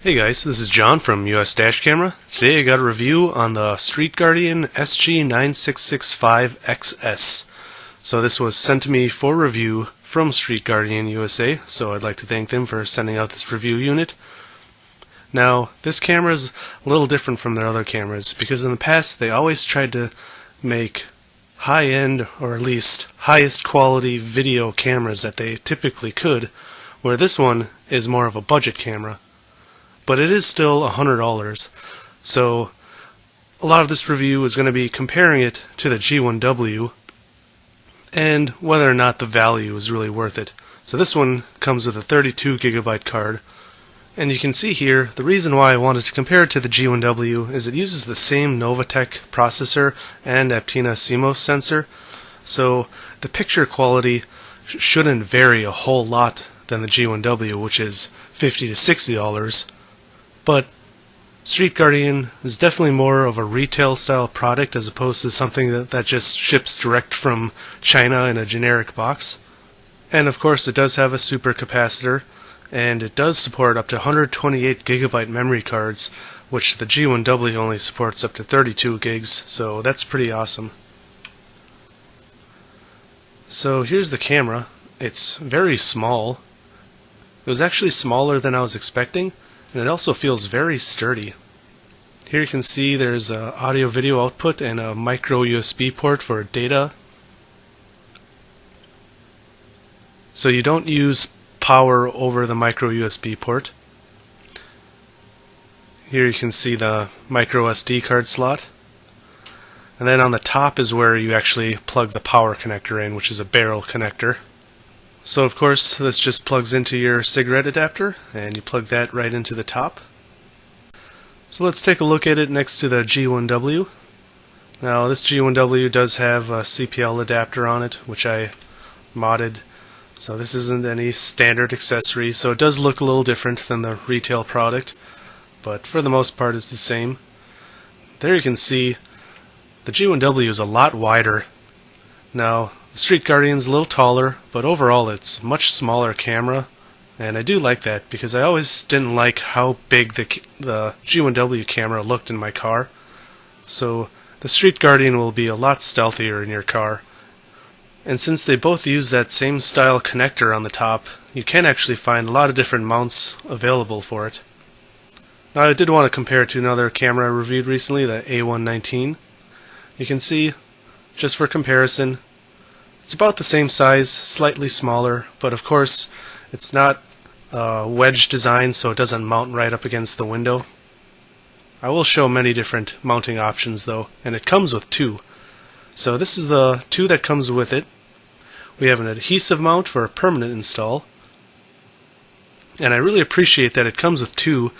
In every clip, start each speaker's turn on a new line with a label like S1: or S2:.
S1: Hey guys, this is John from US Dash Camera. Today I got a review on the Street Guardian SG9665XS. So this was sent to me for review from Street Guardian USA, so I'd like to thank them for sending out this review unit. Now, this camera is a little different from their other cameras because in the past they always tried to make high-end, or at least highest quality video cameras that they typically could, where this one is more of a budget camera. But it is still $100, so a lot of this review is going to be comparing it to the G1W and whether or not the value is really worth it. So this one comes with a 32GB card, and you can see here the reason why I wanted to compare it to the G1W is it uses the same Novatech processor and Aptina CMOS sensor, so the picture quality shouldn't vary a whole lot than the G1W, which is $50 to $60. But Street Guardian is definitely more of a retail style product as opposed to something that just ships direct from China in a generic box. And of course it does have a super capacitor, and it does support up to 128GB memory cards, which the G1W only supports up to 32 gigs, so that's pretty awesome. So here's the camera. It's very small. It was actually smaller than I was expecting, and it also feels very sturdy. Here you can see there's a audio video output and a micro USB port for data. So you don't use power over the micro USB port. Here you can see the micro SD card slot. And then on the top is where you actually plug the power connector in, which is a barrel connector. So of course this just plugs into your cigarette adapter, and you plug that right into the top. So let's take a look at it next to the G1W. Now this G1W does have a CPL adapter on it, which I modded. So this isn't any standard accessory, so it does look a little different than the retail product, but for the most part it's the same. There you can see the G1W is a lot wider. Now the Street Guardian's a little taller, but overall it's a much smaller camera, and I do like that because I always didn't like how big the G1W camera looked in my car. So the Street Guardian will be a lot stealthier in your car. And since they both use that same style connector on the top, you can actually find a lot of different mounts available for it. Now I did want to compare it to another camera I reviewed recently, the A119. You can see, just for comparison, it's about the same size, slightly smaller, but of course it's not wedge design, so it doesn't mount right up against the window. I will show many different mounting options though, and it comes with two. So this is the two that comes with it. We have an adhesive mount for a permanent install, and I really appreciate that it comes with two,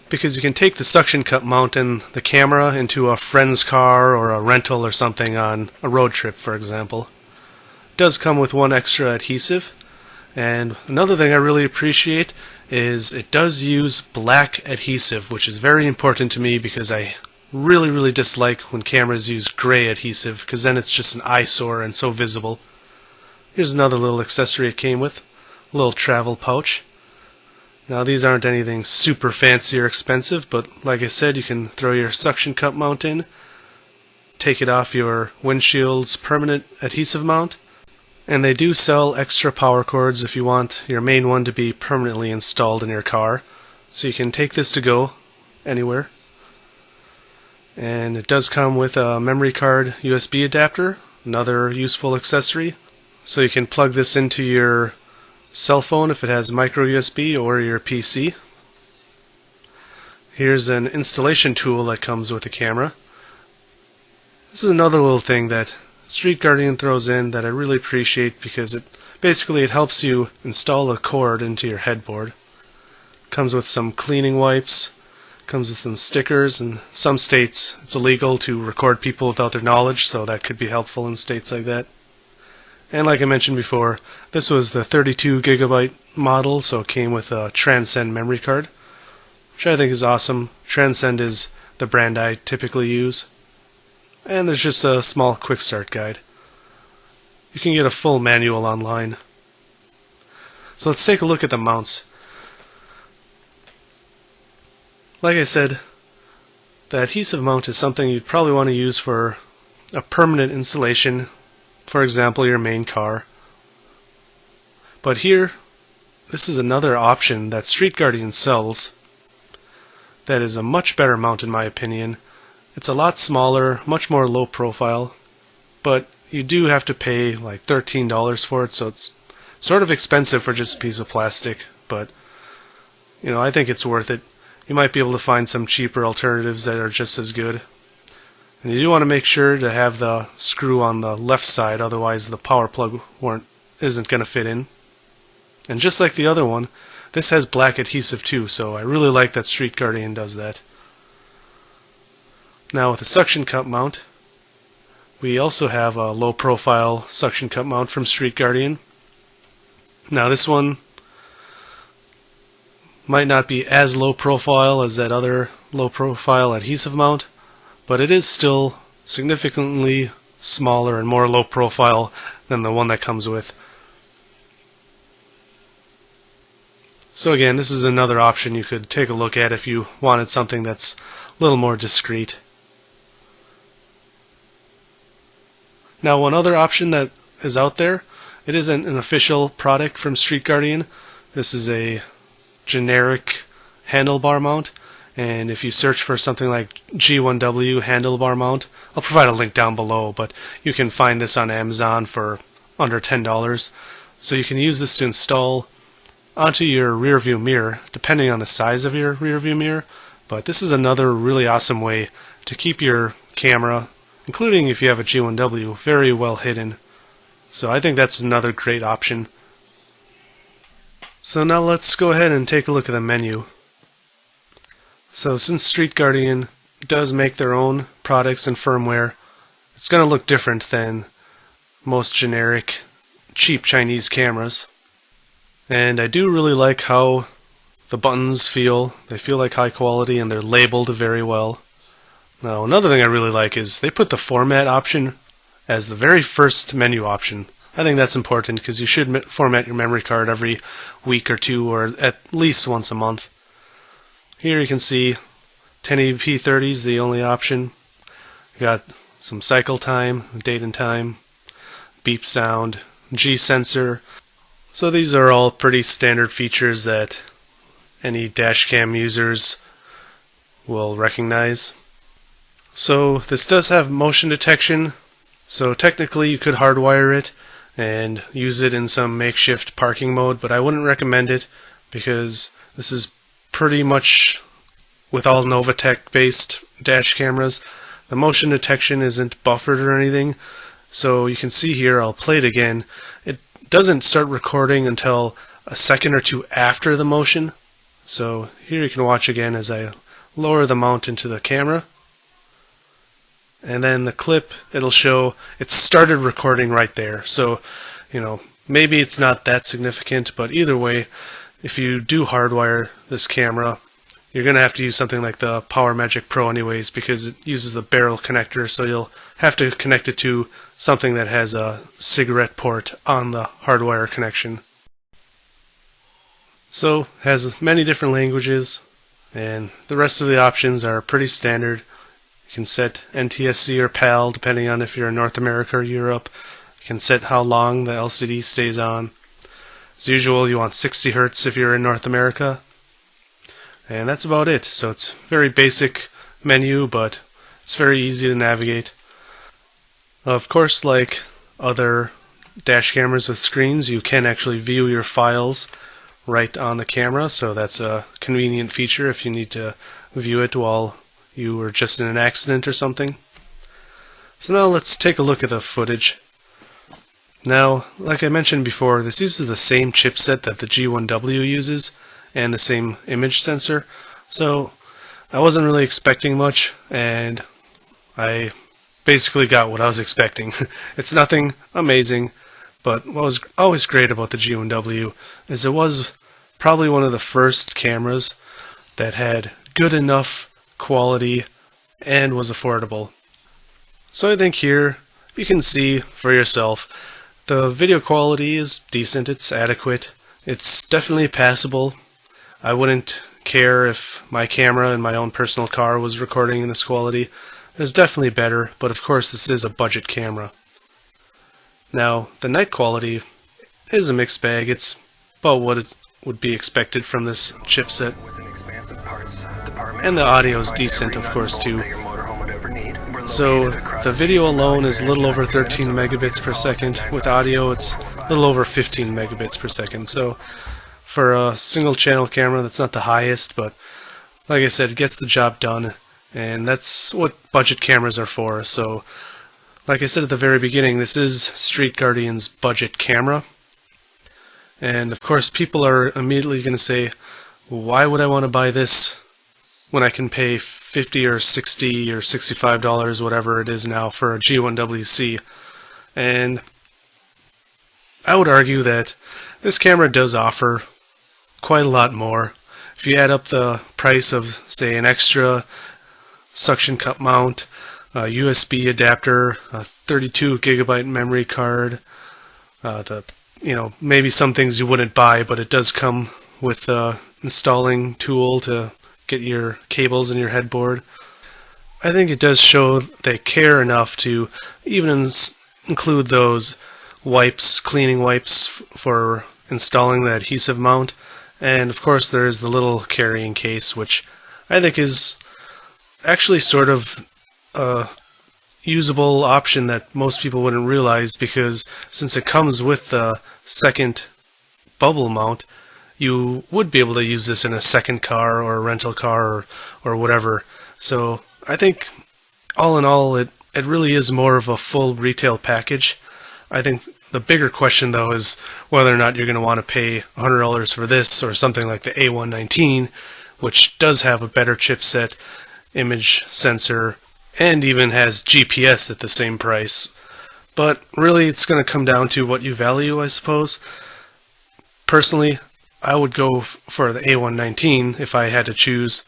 S1: because you can take the suction cup mount and the camera into a friend's car or a rental or something on a road trip, for example. It does come with one extra adhesive, and another thing I really appreciate is it does use black adhesive, which is very important to me because I really dislike when cameras use gray adhesive, because then it's just an eyesore and so visible. Here's another little accessory it came with, a little travel pouch. Now these aren't anything super fancy or expensive, but like I said, you can throw your suction cup mount in, take it off your windshield's permanent adhesive mount, and they do sell extra power cords if you want your main one to be permanently installed in your car. So you can take this to go anywhere. And it does come with a memory card USB adapter, another useful accessory. So you can plug this into your cell phone if it has micro USB, or your PC. Here's an installation tool that comes with the camera. This is another little thing that Street Guardian throws in that I really appreciate, because it helps you install a cord into your headboard. Comes with some cleaning wipes, comes with some stickers. In some states it's illegal to record people without their knowledge, so that could be helpful in states like that. And like I mentioned before, this was the 32GB model, so it came with a Transcend memory card, which I think is awesome. Transcend is the brand I typically use. And there's just a small quick start guide. You can get a full manual online. So let's take a look at the mounts. Like I said, the adhesive mount is something you'd probably want to use for a permanent installation, for example your main car. But here, this is another option that Street Guardian sells that is a much better mount in my opinion. It's a lot smaller, much more low profile, but you do have to pay like $13 for it, so it's sort of expensive for just a piece of plastic, but I think it's worth it. You might be able to find some cheaper alternatives that are just as good. And you do want to make sure to have the screw on the left side, otherwise the power plug isn't going to fit in. And just like the other one, this has black adhesive too, so I really like that Street Guardian does that. Now with the suction cup mount, we also have a low profile suction cup mount from Street Guardian. Now this one might not be as low profile as that other low profile adhesive mount, but it is still significantly smaller and more low profile than the one that comes with. So again, this is another option you could take a look at if you wanted something that's a little more discreet. Now one other option that is out there, it isn't an official product from Street Guardian. This is a generic handlebar mount, and if you search for something like G1W handlebar mount, I'll provide a link down below, but you can find this on Amazon for under $10. So you can use this to install onto your rear view mirror, depending on the size of your rear view mirror. But this is another really awesome way to keep your camera, including if you have a G1W, very well hidden. So I think that's another great option. So now let's go ahead and take a look at the menu. So since Street Guardian does make their own products and firmware, it's going to look different than most generic, cheap Chinese cameras. And I do really like how the buttons feel. They feel like high quality and they're labeled very well. Now another thing I really like is they put the format option as the very first menu option. I think that's important because you should format your memory card every week or two, or at least once a month. Here you can see 1080p30 is the only option. You got some cycle time, date and time, beep sound, G sensor. So these are all pretty standard features that any dashcam users will recognize. So this does have motion detection, so technically you could hardwire it and use it in some makeshift parking mode, but I wouldn't recommend it because this is pretty much with all Novatech based dash cameras. The motion detection isn't buffered or anything, so you can see here, I'll play it again, it doesn't start recording until a second or two after the motion. So here you can watch again as I lower the mount into the camera. And then the clip, it'll show it started recording right there. So, maybe it's not that significant, but either way, if you do hardwire this camera, you're going to have to use something like the PowerMagic Pro anyways, because it uses the barrel connector, so you'll have to connect it to something that has a cigarette port on the hardwire connection. So, it has many different languages, and the rest of the options are pretty standard. You can set NTSC or PAL depending on if you're in North America or Europe. You can set how long the LCD stays on. As usual, you want 60 Hz if you're in North America. And that's about it. So it's a very basic menu, but it's very easy to navigate. Of course, like other dash cameras with screens, you can actually view your files right on the camera, so that's a convenient feature if you need to view it while you were just in an accident or something. So now let's take a look at the footage. Now, like I mentioned before, this uses the same chipset that the G1W uses and the same image sensor, so I wasn't really expecting much, and I basically got what I was expecting. It's nothing amazing, but what was always great about the G1W is it was probably one of the first cameras that had good enough quality and was affordable. So I think here you can see for yourself the video quality is decent, it's adequate, it's definitely passable. I wouldn't care if my camera in my own personal car was recording in this quality. It's definitely better, but of course this is a budget camera. Now, the night quality is a mixed bag. It's about what would be expected from this chipset. And the audio is decent, of course, too. So the video alone is a little over 13 megabits per second. With audio, it's a little over 15 megabits per second. So for a single channel camera, that's not the highest, but like I said, it gets the job done, and that's what budget cameras are for. So like I said at the very beginning, this is Street Guardian's budget camera. And of course people are immediately going to say, why would I want to buy this when I can pay $50 or $60 or $65, whatever it is now, for a G1WC? And I would argue that this camera does offer quite a lot more. If you add up the price of, say, an extra suction cup mount, a USB adapter, a 32 gigabyte memory card, maybe some things you wouldn't buy, but it does come with the installing tool to get your cables in your headboard. I think it does show they care enough to even include those wipes, cleaning wipes for installing the adhesive mount. And of course there is the little carrying case, which I think is actually sort of a usable option that most people wouldn't realize, because since it comes with the second bubble mount, you would be able to use this in a second car or a rental car or whatever. So I think all in all it really is more of a full retail package. I think the bigger question though is whether or not you're going to want to pay $100 for this or something like the A119, which does have a better chipset, image sensor, and even has GPS at the same price. But really it's going to come down to what you value, I suppose. Personally, I would go for the A119 if I had to choose,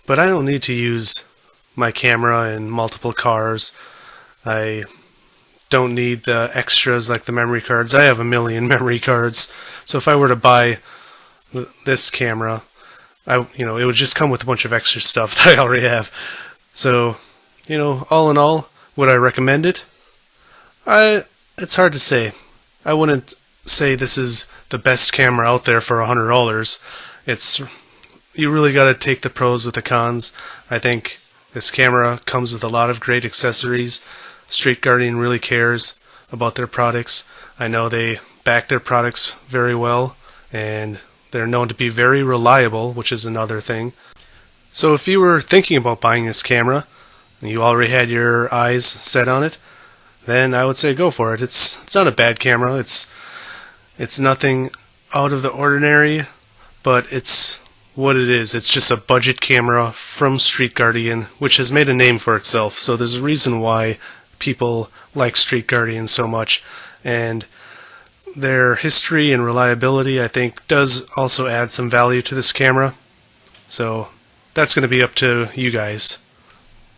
S1: but I don't need to use my camera in multiple cars. I don't need the extras like the memory cards. I have a million memory cards, so if I were to buy this camera, it would just come with a bunch of extra stuff that I already have. So, all in all, would I recommend it? It's hard to say. I wouldn't say this is the best camera out there for $100. You really got to take the pros with the cons. I think this camera comes with a lot of great accessories. Street Guardian really cares about their products. I know they back their products very well, and they're known to be very reliable, which is another thing. So if you were thinking about buying this camera, and you already had your eyes set on it, then I would say go for it. It's not a bad camera. It's nothing out of the ordinary, but it's what it is. It's just a budget camera from Street Guardian, which has made a name for itself. So there's a reason why people like Street Guardian so much, and their history and reliability, I think, does also add some value to this camera. So that's going to be up to you guys.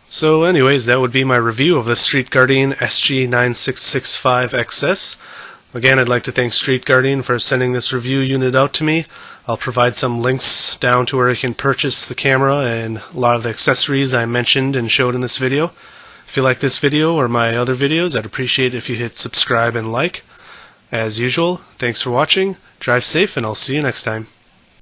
S1: So anyways, that would be my review of the Street Guardian SG9665XS. Again, I'd like to thank Street Guardian for sending this review unit out to me. I'll provide some links down to where you can purchase the camera and a lot of the accessories I mentioned and showed in this video. If you like this video or my other videos, I'd appreciate it if you hit subscribe and like. As usual, thanks for watching, drive safe, and I'll see you next time.